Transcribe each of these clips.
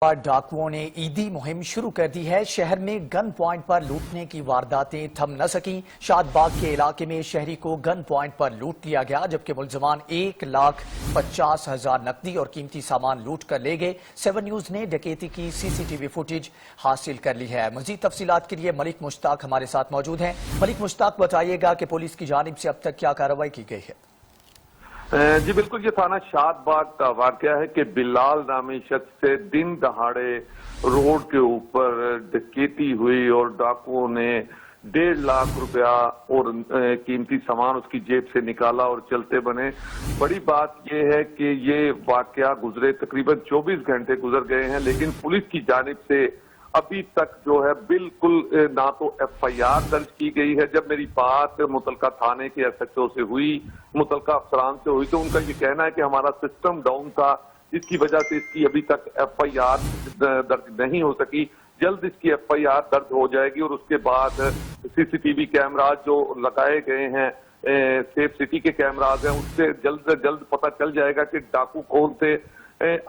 ڈاکوؤں نے عیدی مہم شروع کر دی ہے۔ شہر میں گن پوائنٹ پر لوٹنے کی وارداتیں تھم نہ سکیں۔ شاد باغ کے علاقے میں شہری کو گن پوائنٹ پر لوٹ لیا گیا، جبکہ ملزمان 1,50,000 نقدی اور قیمتی سامان لوٹ کر لے گئے۔ 7 نیوز نے ڈکیتی کی CCTV فوٹیج حاصل کر لی ہے۔ مزید تفصیلات کے لیے ملک مشتاق ہمارے ساتھ موجود ہیں۔ ملک مشتاق، بتائیے گا کہ پولیس کی جانب سے اب تک کیا کارروائی کی گئی ہے؟ جی بالکل، یہ تھانہ شاد باغ کا واقعہ ہے کہ بلال نامی شخص سے دن دہاڑے روڈ کے اوپر ڈکیتی ہوئی اور ڈاکوؤں نے 1.5 لاکھ روپیہ اور قیمتی سامان اس کی جیب سے نکالا اور چلتے بنے۔ بڑی بات یہ ہے کہ یہ واقعہ گزرے تقریباً 24 گھنٹے گزر گئے ہیں، لیکن پولیس کی جانب سے ابھی تک جو ہے بالکل نہ تو FIR درج کی گئی ہے۔ جب میری بات متعلقہ تھانے کے SHO سے ہوئی، متعلقہ افسران سے ہوئی، تو ان کا یہ کہنا ہے کہ ہمارا سسٹم ڈاؤن تھا، جس کی وجہ سے اس کی ابھی تک FIR درج نہیں ہو سکی۔ جلد اس کی FIR درج ہو جائے گی اور اس کے بعد CCTV کیمراز جو لگائے گئے ہیں، سیف سٹی کے کیمراز ہیں، اس سے جلد جلد پتہ چل جائے گا کہ ڈاکو کون تھے۔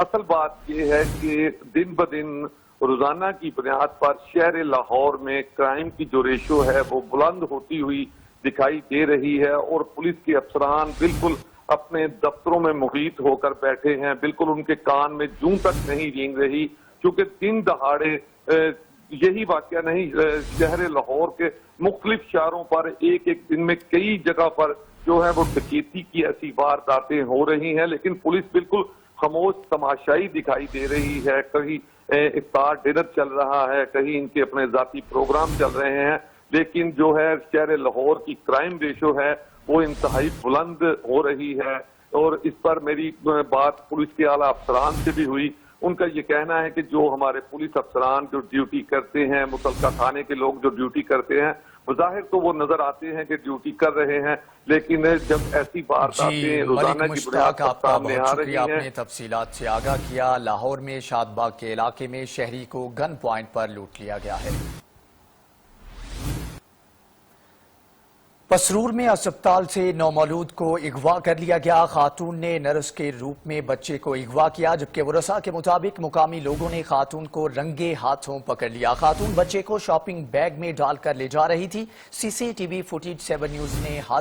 اصل بات یہ ہے کہ دن بدن روزانہ کی بنیاد پر شہر لاہور میں کرائم کی جو ریشو ہے وہ بلند ہوتی ہوئی دکھائی دے رہی ہے، اور پولیس کے افسران بالکل اپنے دفتروں میں محیط ہو کر بیٹھے ہیں، بالکل ان کے کان میں جوں تک نہیں رینگ رہی، کیونکہ دن دہاڑے یہی واقعہ نہیں، شہر لاہور کے مختلف شہروں پر ایک دن میں کئی جگہ پر جو ہے وہ ڈکیتی کی ایسی وارداتیں ہو رہی ہیں، لیکن پولیس بالکل خاموش تماشائی دکھائی دے رہی ہے۔ کہیں افطار ڈنر چل رہا ہے، کہیں ان کے اپنے ذاتی پروگرام چل رہے ہیں، لیکن جو ہے شہر لاہور کی کرائم ریشو ہے وہ انتہائی بلند ہو رہی ہے، اور اس پر میری بات پولیس کے اعلیٰ افسران سے بھی ہوئی۔ ان کا یہ کہنا ہے کہ جو ہمارے پولیس افسران جو ڈیوٹی کرتے ہیں، متعلقہ تھانے کے لوگ جو ڈیوٹی کرتے ہیں، بظاہر تو وہ نظر آتے ہیں کہ ڈیوٹی کر رہے ہیں، لیکن جب ایسی وارداتیں روزانہ کی بنیاد پر سامنے آ رہی ہیں۔ آپ نے تفصیلات سے آگاہ کیا۔ لاہور میں شاد باغ کے علاقے میں شہری کو گن پوائنٹ پر لوٹ لیا گیا ہے۔ پسرور میں اسپتال سے نومولود کو اغوا کر لیا گیا۔ خاتون نے نرس کے روپ میں بچے کو اغوا کیا، جبکہ ورثاء کے مطابق مقامی لوگوں نے خاتون کو رنگے ہاتھوں پکڑ لیا۔ خاتون بچے کو شاپنگ بیگ میں ڈال کر لے جا رہی تھی۔ CCTV فوٹیج 7 نیوز نے حاصل